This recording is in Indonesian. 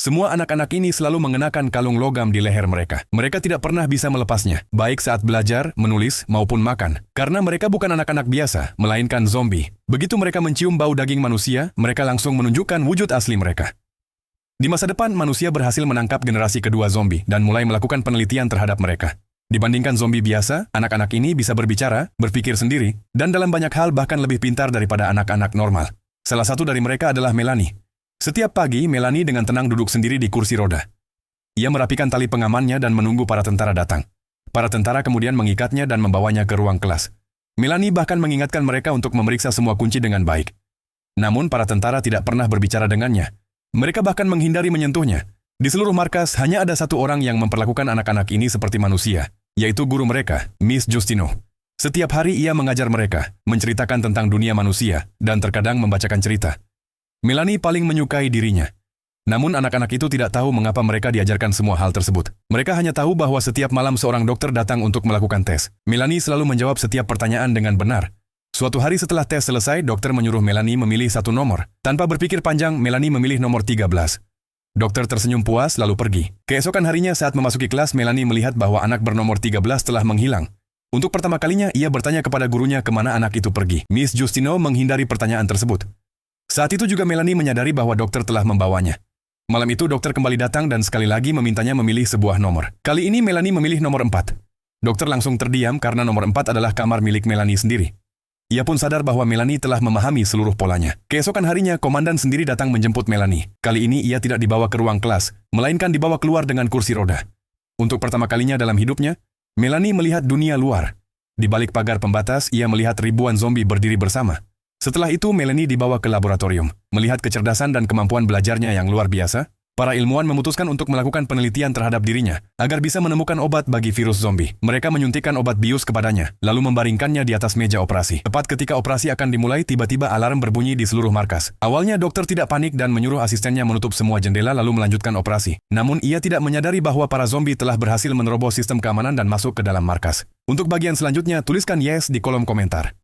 Semua anak-anak ini selalu mengenakan kalung logam di leher mereka. Mereka tidak pernah bisa melepasnya, baik saat belajar, menulis, maupun makan. Karena mereka bukan anak-anak biasa, melainkan zombie. Begitu mereka mencium bau daging manusia, mereka langsung menunjukkan wujud asli mereka. Di masa depan, manusia berhasil menangkap generasi kedua zombie dan mulai melakukan penelitian terhadap mereka. Dibandingkan zombie biasa, anak-anak ini bisa berbicara, berpikir sendiri, dan dalam banyak hal bahkan lebih pintar daripada anak-anak normal. Salah satu dari mereka adalah Melanie. Setiap pagi, Melanie dengan tenang duduk sendiri di kursi roda. Ia merapikan tali pengamannya dan menunggu para tentara datang. Para tentara kemudian mengikatnya dan membawanya ke ruang kelas. Melanie bahkan mengingatkan mereka untuk memeriksa semua kunci dengan baik. Namun para tentara tidak pernah berbicara dengannya. Mereka bahkan menghindari menyentuhnya. Di seluruh markas, hanya ada satu orang yang memperlakukan anak-anak ini seperti manusia, yaitu guru mereka, Miss Justino. Setiap hari ia mengajar mereka, menceritakan tentang dunia manusia, dan terkadang membacakan cerita. Melanie paling menyukai dirinya. Namun anak-anak itu tidak tahu mengapa mereka diajarkan semua hal tersebut. Mereka hanya tahu bahwa setiap malam seorang dokter datang untuk melakukan tes. Melanie selalu menjawab setiap pertanyaan dengan benar. Suatu hari setelah tes selesai, dokter menyuruh Melanie memilih satu nomor. Tanpa berpikir panjang, Melanie memilih nomor 13. Dokter tersenyum puas lalu pergi. Keesokan harinya saat memasuki kelas, Melanie melihat bahwa anak bernomor 13 telah menghilang. Untuk pertama kalinya, ia bertanya kepada gurunya kemana anak itu pergi. Miss Justino menghindari pertanyaan tersebut. Saat itu juga Melanie menyadari bahwa dokter telah membawanya. Malam itu dokter kembali datang dan sekali lagi memintanya memilih sebuah nomor. Kali ini Melanie memilih nomor 4. Dokter langsung terdiam karena nomor 4 adalah kamar milik Melanie sendiri. Ia pun sadar bahwa Melanie telah memahami seluruh polanya. Keesokan harinya, komandan sendiri datang menjemput Melanie. Kali ini ia tidak dibawa ke ruang kelas, melainkan dibawa keluar dengan kursi roda. Untuk pertama kalinya dalam hidupnya, Melanie melihat dunia luar. Di balik pagar pembatas, ia melihat ribuan zombie berdiri bersama. Setelah itu, Melanie dibawa ke laboratorium. Melihat kecerdasan dan kemampuan belajarnya yang luar biasa, para ilmuwan memutuskan untuk melakukan penelitian terhadap dirinya, agar bisa menemukan obat bagi virus zombie. Mereka menyuntikkan obat bius kepadanya, lalu membaringkannya di atas meja operasi. Tepat ketika operasi akan dimulai, tiba-tiba alarm berbunyi di seluruh markas. Awalnya dokter tidak panik dan menyuruh asistennya menutup semua jendela lalu melanjutkan operasi. Namun ia tidak menyadari bahwa para zombie telah berhasil menerobos sistem keamanan dan masuk ke dalam markas. Untuk bagian selanjutnya, tuliskan yes di kolom komentar.